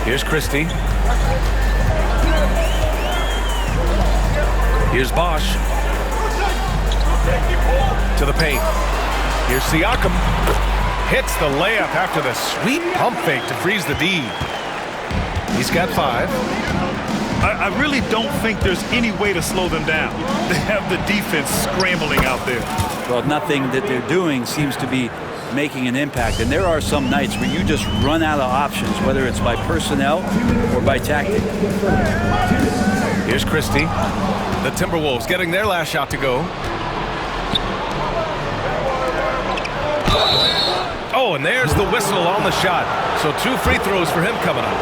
Here's Christie. Here's Bosch. To the paint. Here's Siakam. Hits the layup after the sweet pump fake to freeze the D. He's got 5. I really don't think there's any way to slow them down. They have the defense scrambling out there. Well, nothing that they're doing seems to be making an impact. And there are some nights where you just run out of options, whether it's by personnel or by tactic. Here's Christie. The Timberwolves getting their last shot to go. Oh, and there's the whistle on the shot. So 2 free throws for him coming up.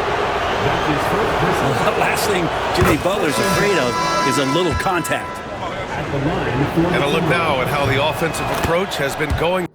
The last thing Jimmy Butler's afraid of is a little contact. And a look now at how the offensive approach has been going.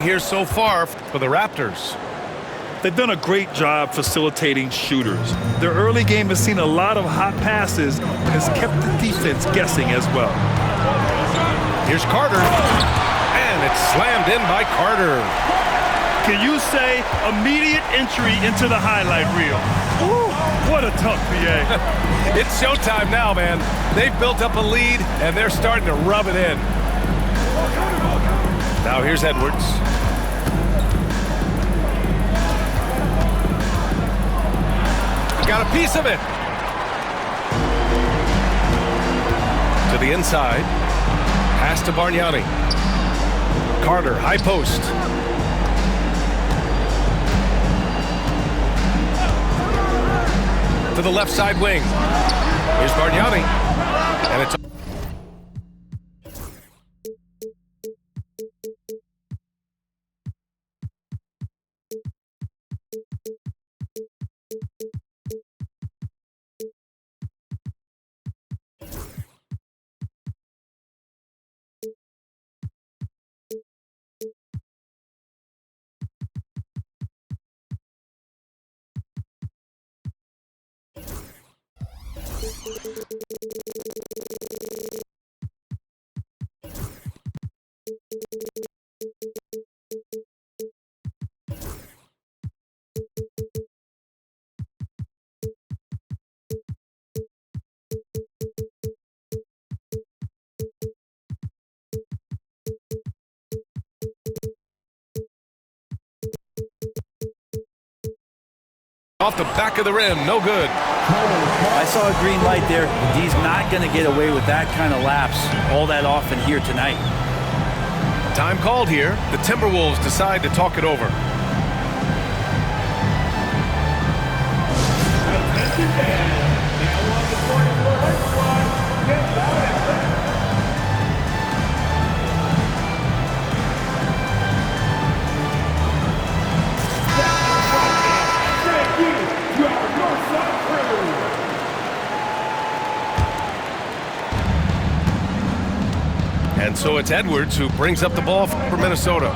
Here so far for the Raptors. They've done a great job facilitating shooters. Their early game has seen a lot of hot passes and has kept the defense guessing as well. Here's Carter. And it's slammed in by Carter. Can you say immediate entry into the highlight reel? Ooh, what a tough PA. It's showtime now, man. They've built up a lead, and they're starting to rub it in. Now here's Edwards. Got a piece of it. To the inside. Pass to Bargnani. Carter, high post. To the left side wing. Here's Bargnani. And it's off the back of the rim, no good. I saw a green light there. He's not going to get away with that kind of lapse all that often here tonight. Time called here. The Timberwolves decide to talk it over. And so it's Edwards who brings up the ball for Minnesota.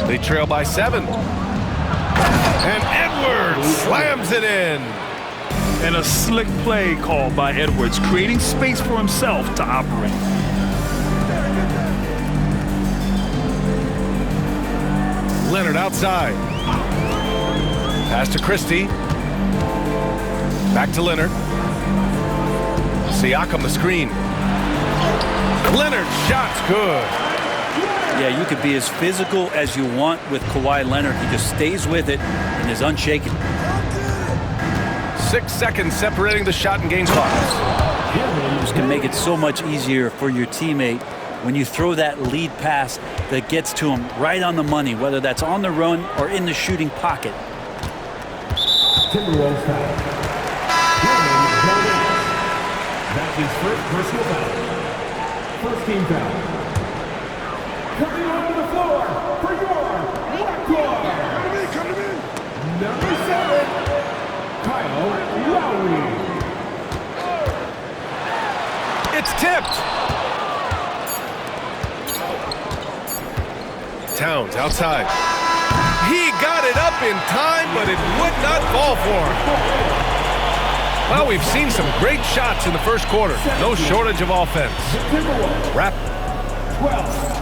They trail by 7. And Edwards slams it in. And a slick play called by Edwards, creating space for himself to operate. Leonard outside. Pass to Christie. Back to Leonard. Siakam the screen. Leonard shot's good. Yeah, you could be as physical as you want with Kawhi Leonard. He just stays with it and is unshaken. 6 seconds separating the shot and game clocks. This can make it so much easier for your teammate when you throw that lead pass that gets to him right on the money, whether that's on the run or in the shooting pocket. Timberwolves foul. That's his first personal foul. First team foul. Coming onto the floor for your Record. Number 7, Kyle Lowry. It's tipped. Towns outside. He got it up in time, but it would not fall for him. Well, we've seen some great shots in the first quarter. No shortage of offense. Wrap. 12.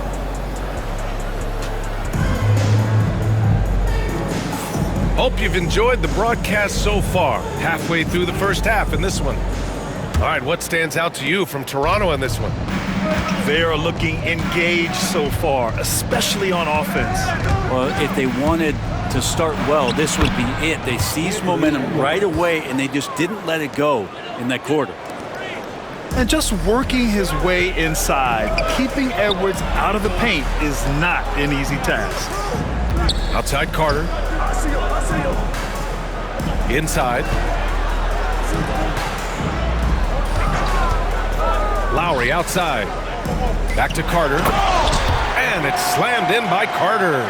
Hope you've enjoyed the broadcast so far. Halfway through the first half in this one. All right, what stands out to you from Toronto in this one? They are looking engaged so far, especially on offense. Well, if they wanted to start well, this would be it. They seized momentum right away, and they just didn't let it go in that quarter. And just working his way inside, keeping Edwards out of the paint is not an easy task. Outside Carter. Inside. Lowry outside. Back to Carter. And it's slammed in by Carter.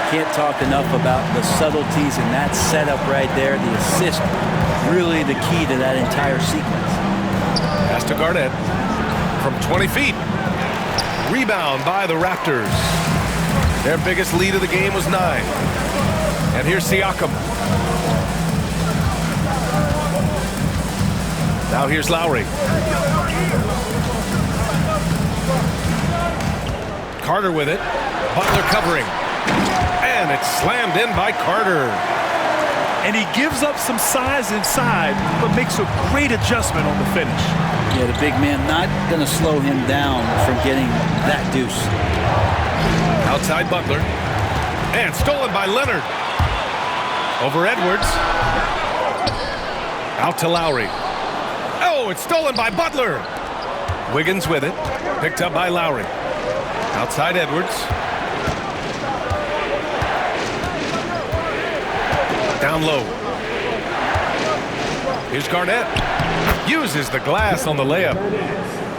Can't talk enough about the subtleties in that setup right there. The assist, really the key to that entire sequence. Pass to Garnett from 20 feet. Rebound by the Raptors. Their biggest lead of the game was 9. And here's Siakam. Now here's Lowry. Carter with it. Butler covering. And it's slammed in by Carter. And he gives up some size inside, but makes a great adjustment on the finish. Yeah, the big man not going to slow him down from getting that deuce. Outside Butler. And stolen by Leonard. Over Edwards. Out to Lowry. Oh, it's stolen by Butler. Wiggins with it. Picked up by Lowry. Outside Edwards. Down low. Here's Garnett. Uses the glass on the layup.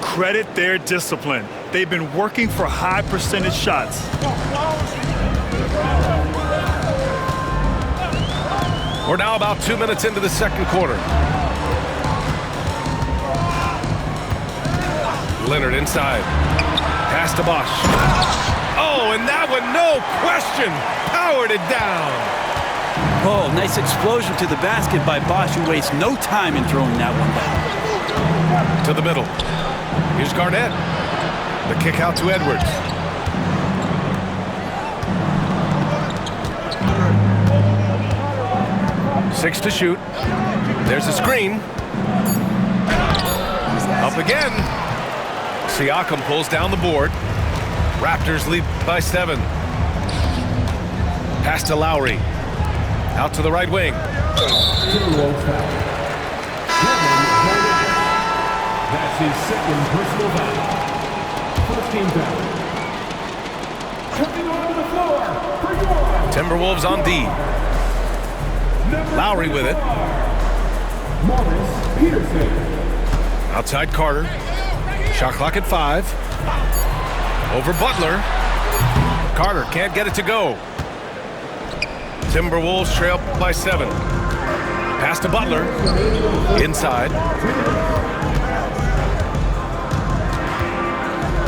Credit their discipline. They've been working for high percentage shots. We're now about 2 minutes into the second quarter. Leonard inside. Pass to Bosch. Oh, and that one, no question, powered it down. Oh, nice explosion to the basket by Bosch, who wastes no time in throwing that one down. To the middle. Here's Garnett. The kick out to Edwards. Six to shoot. There's a screen. Up again. Siakam pulls down the board. Raptors lead by 7. Pass to Lowry. Out to the right wing. That's his second personal foul. First team foul. Coming onto the floor for your Timberwolves on D. Lowry with it. Morris Peterson. Outside Carter. Shot clock at 5. Over Butler. Carter can't get it to go. Timberwolves trail by 7. Pass to Butler. Inside.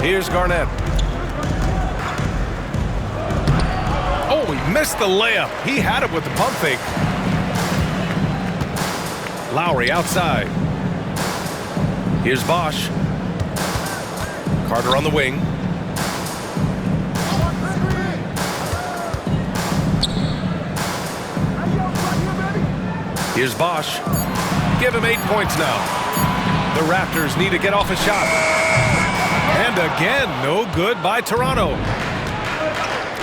Here's Garnett. Oh, he missed the layup. He had it with the pump fake. Lowry outside. Here's Bosch. Carter on the wing. Here's Bosch. Give him 8 points now. The Raptors need to get off a shot. And again, no good by Toronto.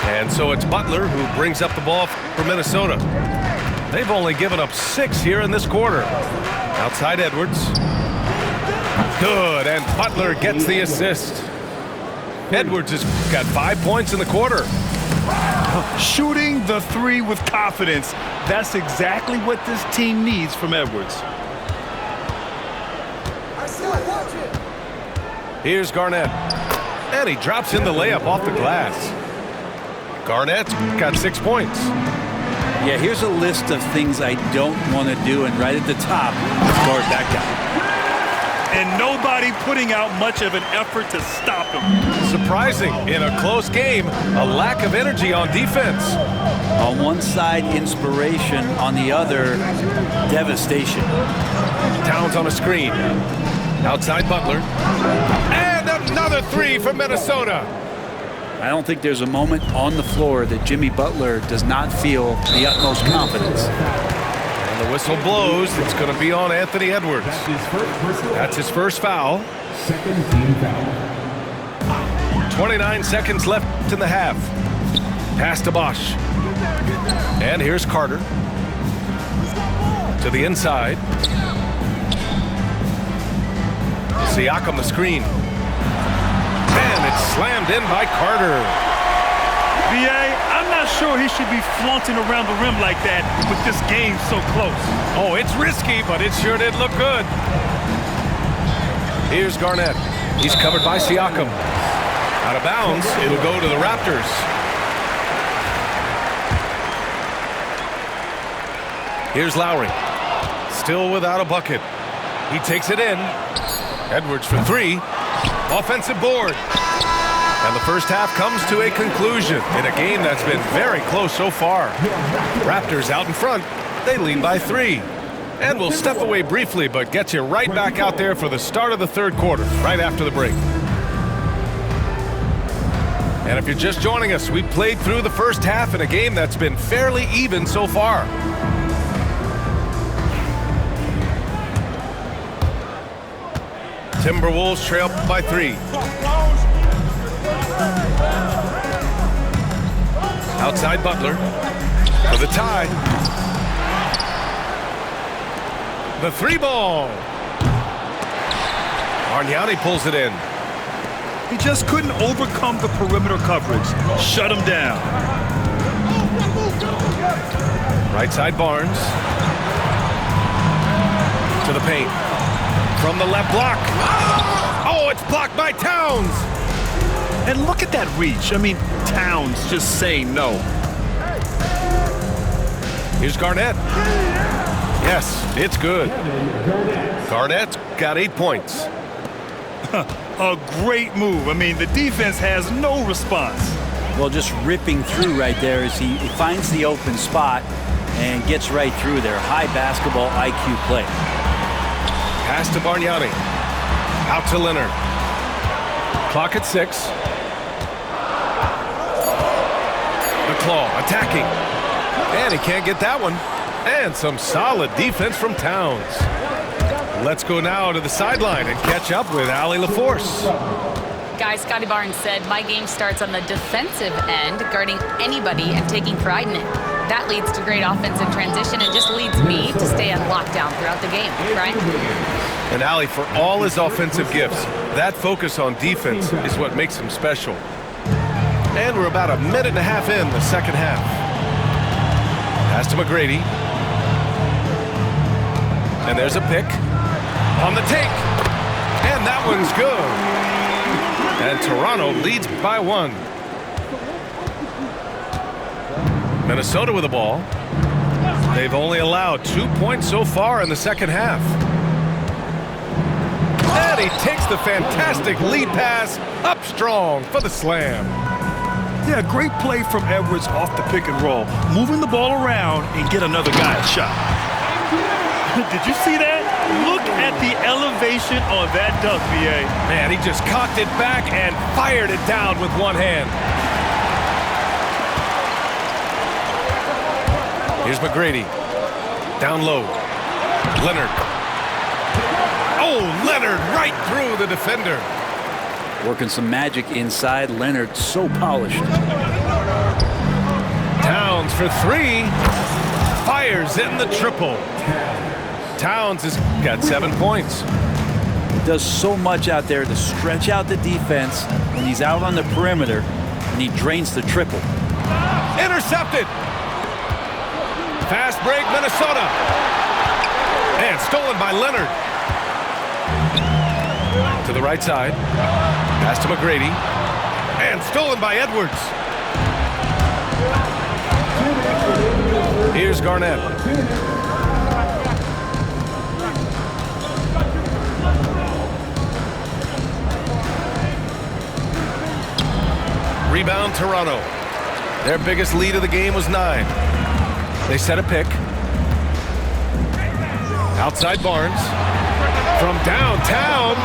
And so it's Butler who brings up the ball for Minnesota. They've only given up 6 here in this quarter. Outside Edwards. Good, and Butler gets the assist. Edwards has got 5 points in the quarter. Shooting the 3 with confidence. That's exactly what this team needs from Edwards. Here's Garnett. And he drops in the layup off the glass. Garnett's got 6 points. Yeah, here's a list of things I don't want to do, and right at the top, guard that guy. And nobody putting out much of an effort to stop him. Surprising, in a close game, a lack of energy on defense. On one side, inspiration. On the other, devastation. Towns on a screen. Outside Butler. And another three from Minnesota. I don't think there's a moment on the floor that Jimmy Butler does not feel the utmost confidence. And the whistle blows. It's going to be on Anthony Edwards. That's his first foul. Second team foul. 29 seconds left in the half. Pass to Bosch. And here's Carter. To the inside. Siakam the screen. And it's slammed in by Carter. B.A., I'm not sure he should be flaunting around the rim like that with this game so close. Oh, it's risky, but it sure did look good. Here's Garnett. He's covered by Siakam. Out of bounds, it'll go to the Raptors. Here's Lowry. Still without a bucket. He takes it in. Edwards for three. Offensive board. And the first half comes to a conclusion in a game that's been very close so far. Raptors out in front. They lead by 3. And we'll step away briefly, but get you right back out there for the start of the third quarter, right after the break. And if you're just joining us, we played through the first half in a game that's been fairly even so far. Timberwolves trail by 3. Outside Butler for the tie. The 3-ball. Bargnani pulls it in. He just couldn't overcome the perimeter coverage. Shut him down. Right side Barnes. To the paint. From the left block. Oh, it's blocked by Towns. And look at that reach. I mean, Towns just saying no. Here's Garnett. Yes, it's good. Garnett's got 8 points. A great move. I mean, the defense has no response. Well, just ripping through right there as he finds the open spot and gets right through there. High basketball IQ play. Pass to Bargnani. Out to Leonard. Clock at 6. The claw attacking. And he can't get that one. And some solid defense from Towns. Let's go now to the sideline and catch up with Allie LaForce. Guys, Scotty Barnes said, my game starts on the defensive end, guarding anybody and taking pride in it. That leads to great offensive transition and just leads me to stay on lockdown throughout the game, right? And Allie, for all his offensive gifts, that focus on defense is what makes him special. And we're about a minute and a half in the second half. Pass to McGrady. And there's a pick. On the take. And that one's good. And Toronto leads by 1. Minnesota with the ball. They've only allowed 2 points so far in the second half. And he takes the fantastic lead pass up strong for the slam. Yeah, great play from Edwards off the pick and roll. Moving the ball around and get another guy a shot. Did you see that? Look at the elevation on that dunk, B.A. Man, he just cocked it back and fired it down with one hand. Here's McGrady. Down low. Leonard. Oh, Leonard right through the defender. Working some magic inside. Leonard so polished. Towns for 3. Fires in the triple. Towns has got 7 points. Does so much out there to stretch out the defense when he's out on the perimeter, and he drains the triple. Intercepted. Fast break, Minnesota. And stolen by Leonard. To To the right side. Pass to McGrady. And stolen by Edwards. Here's Garnett. Rebound Toronto. Their biggest lead of the game was 9. They set a pick. Outside Barnes. From downtown.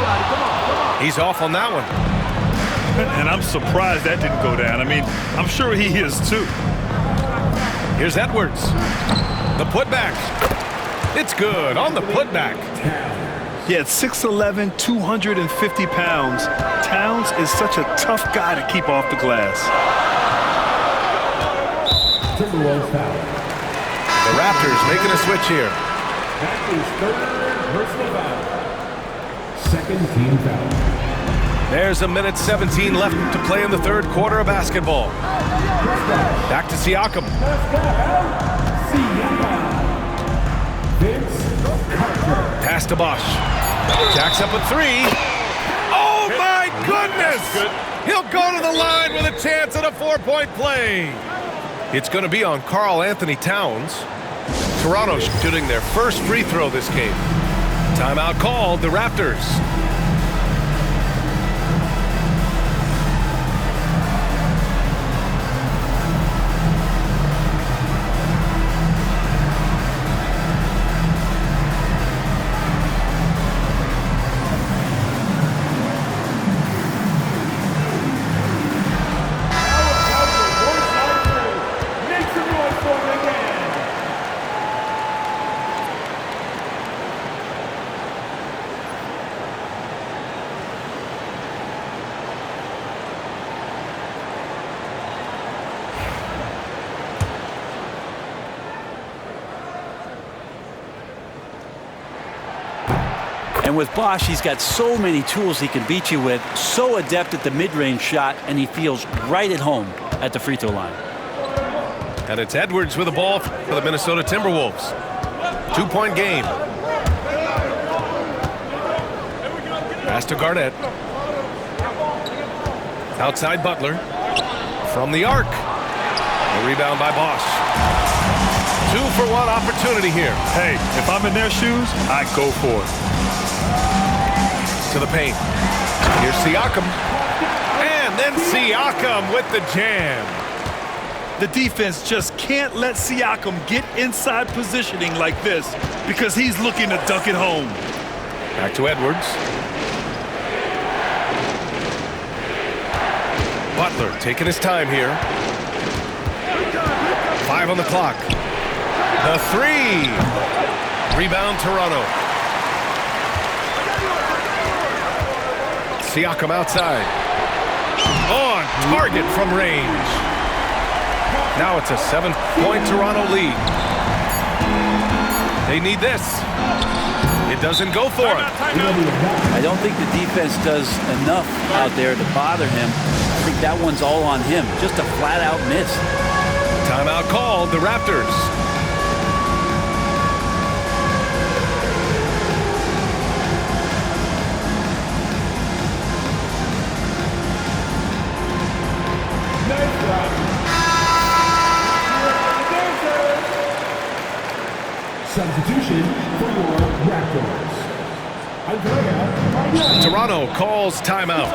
He's off on that one. And I'm surprised that didn't go down. I mean, I'm sure he is too. Here's Edwards. The putback. It's good on the putback. Yeah, at 6'11", 250 pounds, Towns is such a tough guy to keep off the glass. Timberwolves foul. The Raptors making a switch here. That is third personal foul. Second team foul. There's a minute 17 left to play in the third quarter of basketball. Back to Siakam. Vince Carter. Pass to Bosch. Jacks up a 3. Oh my goodness! He'll go to the line with a chance at a 4-point play. It's going to be on Karl Anthony Towns. Toronto shooting their first free throw this game. Timeout called, the Raptors. And with Bosch, he's got so many tools he can beat you with, so adept at the mid-range shot, and he feels right at home at the free throw line. And it's Edwards with the ball for the Minnesota Timberwolves. 2-point game. Pass to Garnett. Outside Butler. From the arc. A rebound by Bosch. 2-for-1 opportunity here. Hey, if I'm in their shoes, I go for it. To the paint. Here's Siakam. And then Siakam with the jam. The defense just can't let Siakam get inside positioning like this because he's looking to dunk it home. Back to Edwards. Butler taking his time here. 5 on the clock. The 3. Rebound Toronto. Siakam outside. On target from range. Now it's a 7-point Toronto lead. They need this. It doesn't go for it. I don't think the defense does enough out there to bother him. I think that one's all on him. Just a flat-out miss. Timeout called, the Raptors. Substitution for your Raptors. Toronto calls timeout.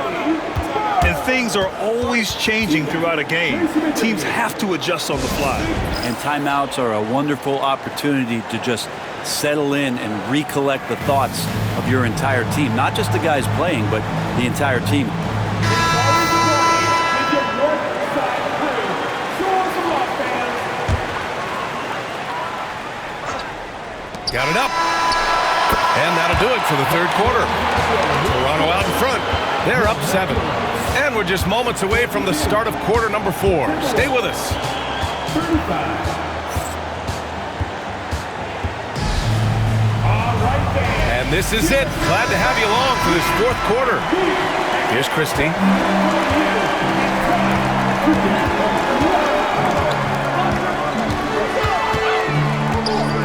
And things are always changing throughout a game. Teams have to adjust on the fly. And timeouts are a wonderful opportunity to just settle in and recollect the thoughts of your entire team. Not just the guys playing, but the entire team. Got it up. And that'll do it for the third quarter. Toronto out in front. They're up 7. And we're just moments away from the start of quarter number 4. Stay with us. And this is it. Glad to have you along for this fourth quarter. Here's Christie.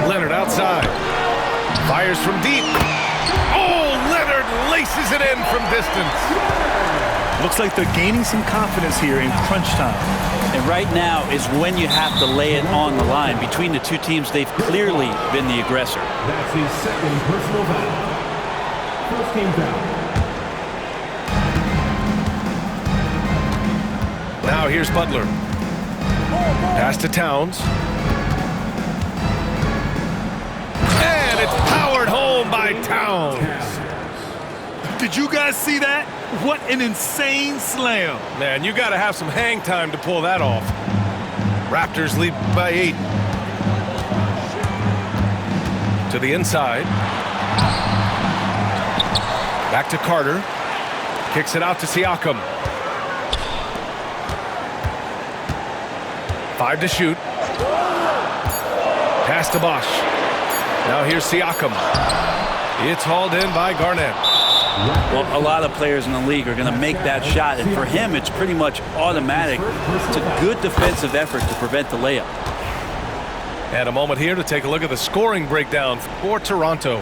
Leonard outside. Fires from deep. Oh, Leonard laces it in from distance. Looks like they're gaining some confidence here in crunch time. And right now is when you have to lay it on the line. Between the two teams, they've clearly been the aggressor. That's his second personal foul. First team foul. Now here's Butler. Pass to Towns. And it's powered home by Towns. Did you guys see that? What an insane slam. Man, you got to have some hang time to pull that off. Raptors lead by 8. To the inside. Back to Carter. Kicks it out to Siakam. 5 to shoot. Pass to Bosch. Now here's Siakam. It's hauled in by Garnett. Well, a lot of players in the league are going to make that shot, and for him, it's pretty much automatic. It's a good defensive effort to prevent the layup. And a moment here to take a look at the scoring breakdown for Toronto.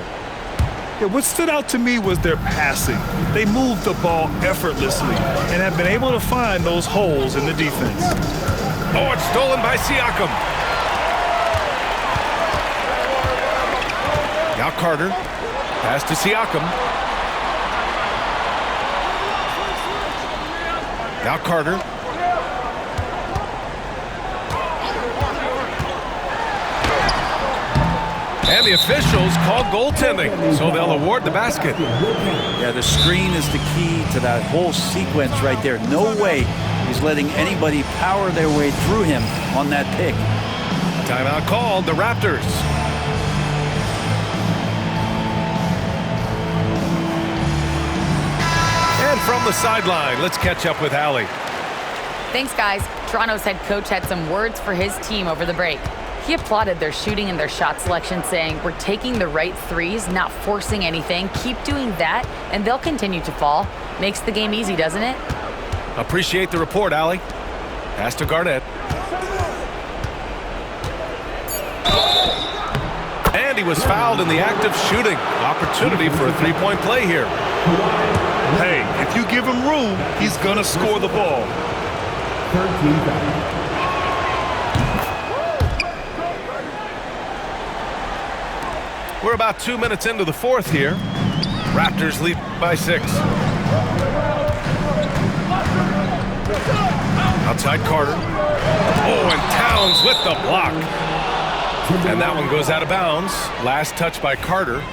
Yeah, what stood out to me was their passing. They moved the ball effortlessly and have been able to find those holes in the defense. Oh, it's stolen by Siakam. Now Carter. Pass to Siakam. Now Carter. And the officials called goaltending, so they'll award the basket. Yeah, the screen is the key to that whole sequence right there. No way he's letting anybody power their way through him on that pick. Timeout called, the Raptors. And from the sideline, let's catch up with Allie. Thanks, guys. Toronto's head coach had some words for his team over the break. He applauded their shooting and their shot selection, saying, "We're taking the right threes, not forcing anything. Keep doing that, and they'll continue to fall." Makes the game easy, doesn't it? Appreciate the report, Allie. Pass to Garnett. And he was fouled in the act of shooting. Opportunity for a three-point play here. Hey, if you give him room, he's going to score the ball. Third team foul. We're about 2 minutes into the fourth here. Raptors lead by 6. Outside Carter. Oh, and Towns with the block. And that one goes out of bounds. Last touch by Carter.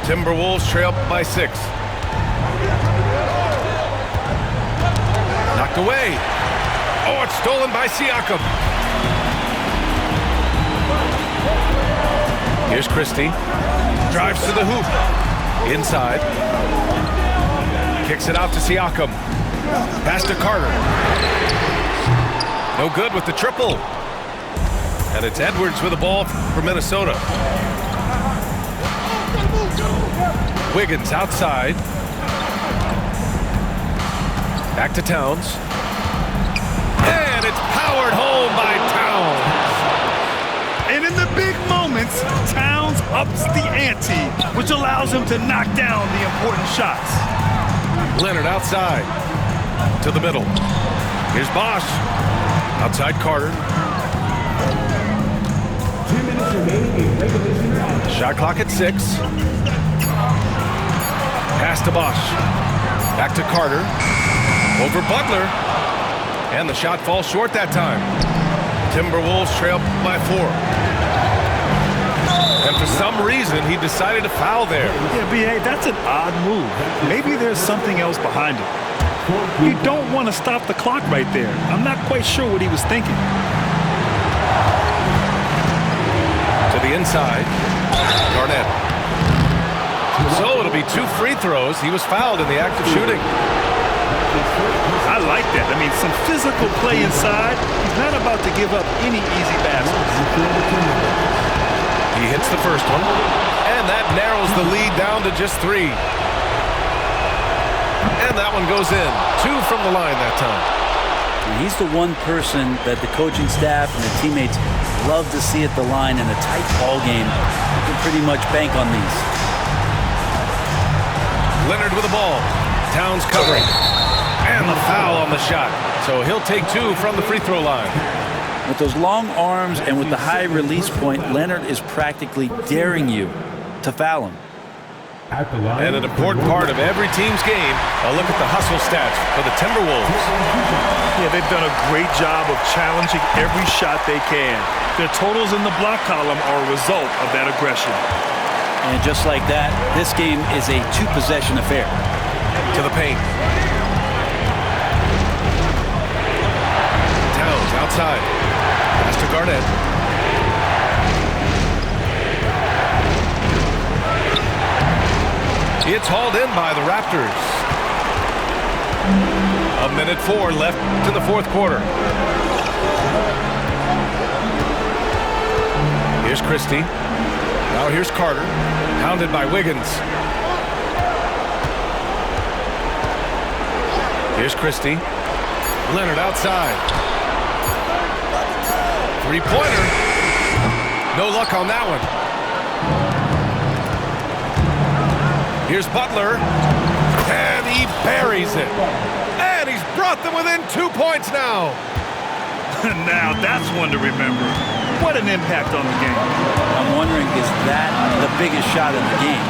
Timberwolves trail by 6. Knocked away. Oh, it's stolen by Siakam. Here's Christie. Drives to the hoop. Inside. Kicks it out to Siakam. Pass to Carter. No good with the triple. And it's Edwards with the ball for Minnesota. Wiggins outside. Back to Towns. And it's powered home by Towns. And in the big moments, Towns ups the ante, which allows him to knock down the important shots. Leonard outside. To the middle. Here's Bosch. Outside Carter. 2 minutes remaining in regulation time. Shot clock at 6. Pass to Bosch. Back to Carter. Over Butler. And the shot falls short that time. Timberwolves trail by 4. And for some reason, he decided to foul there. Yeah, B.A., that's an odd move. Maybe there's something else behind it. You don't want to stop the clock right there. I'm not quite sure what he was thinking. To the inside. Garnett. So it'll be 2 free throws. He was fouled in the act of shooting. I like that. I mean, some physical play inside. He's not about to give up any easy baskets. He hits the first one. And that narrows the lead down to just 3. And that one goes in. 2 from the line that time. And he's the one person that the coaching staff and the teammates Love to see it the line in a tight ball game. You can pretty much bank on these. Leonard with the ball. Towns covering. And the foul on the shot. So he'll take 2 from the free throw line. With those long arms and with the high release point, Leonard is practically daring you to foul him. At the line. And an important part of every team's game, a look at the hustle stats for the Timberwolves. Yeah, they've done a great job of challenging every shot they can. Their totals in the block column are a result of that aggression. And just like that, this game is a 2-possession affair. To the paint. Towns outside. Pass to Garnett. It's hauled in by the Raptors. 1:04 left to the fourth quarter. Here's Christie. Now here's Carter. Hounded by Wiggins. Here's Christie. Leonard outside. Three-pointer. No luck on that one. Here's Butler. And he buries it. And he's brought them within 2 points now. Now that's one to remember. What an impact on the game. I'm wondering, is that the biggest shot of the game?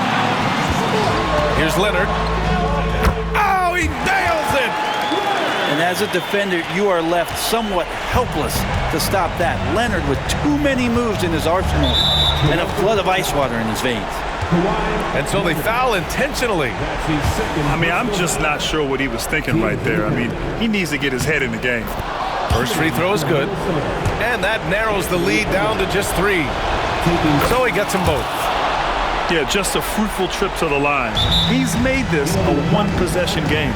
Here's Leonard. Oh, he nails it! And as a defender, you are left somewhat helpless to stop that. Leonard with too many moves in his arsenal and a flood of ice water in his veins. And so they foul intentionally. I mean, I'm just not sure what he was thinking right there. I mean, he needs to get his head in the game. First free throw is good. And that narrows the lead down to just 3. So he gets them both. Yeah, just a fruitful trip to the line. He's made this a 1-possession game.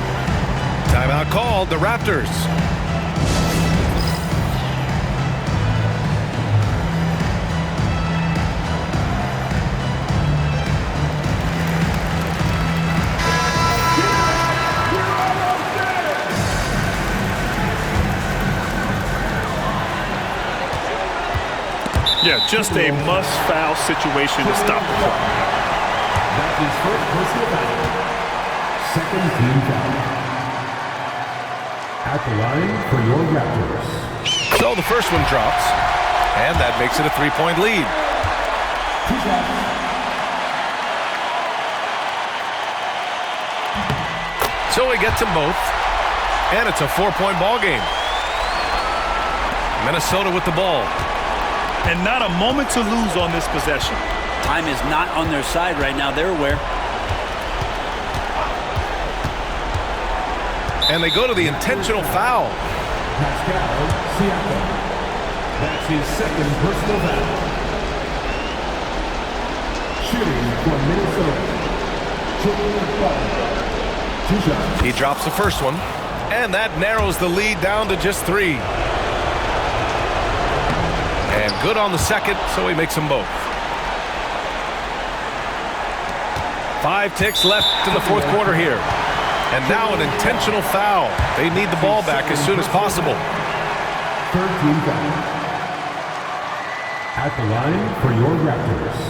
Timeout called, the Raptors. Yeah, just a must-foul situation to stop the clock. That is first personal foul. Second team foul. At the line for your Raptors. So the first one drops. And that makes it a 3-point lead. 2 shots. So he gets them both. And it's a 4-point ball game. Minnesota with the ball. And not a moment to lose on this possession. Time is not on their side right now. They're aware. And they go to the intentional foul. Pascal Siakam. That's his second personal foul. Shooting for Minnesota. Jimmy Butler. 2 shots. He drops the first one. And that narrows the lead down to just 3. And good on the second, so he makes them both. 5 ticks left in the fourth quarter here. And now an intentional foul. They need the ball back as soon as possible. Third team foul. At the line for your Raptors.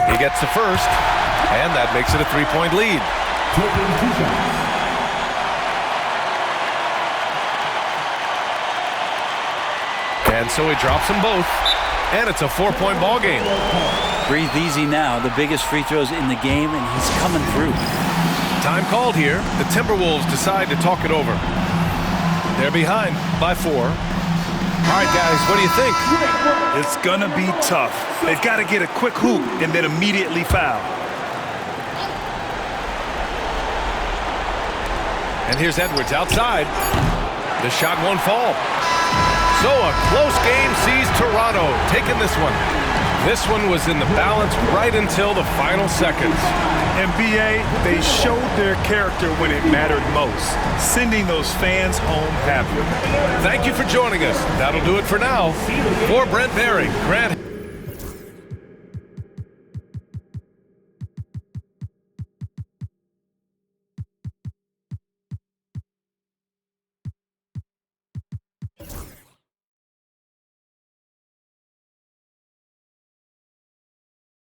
He gets the first, and that makes it a 3-point lead. Taking 2 shots. And so he drops them both, and it's a 4-point ball game. Breathe easy now. The biggest free throws in the game, and he's coming through. Time called here. The Timberwolves decide to talk it over. They're behind by 4. All right, guys, what do you think? It's gonna be tough. They've got to get a quick hoop and then immediately foul. And here's Edwards outside. The shot won't fall. So a close game sees Toronto taking this one. This one was in the balance right until the final seconds. And BA, they showed their character when it mattered most, sending those fans home happy. Thank you for joining us. That'll do it for now. For Brent Barry, Grant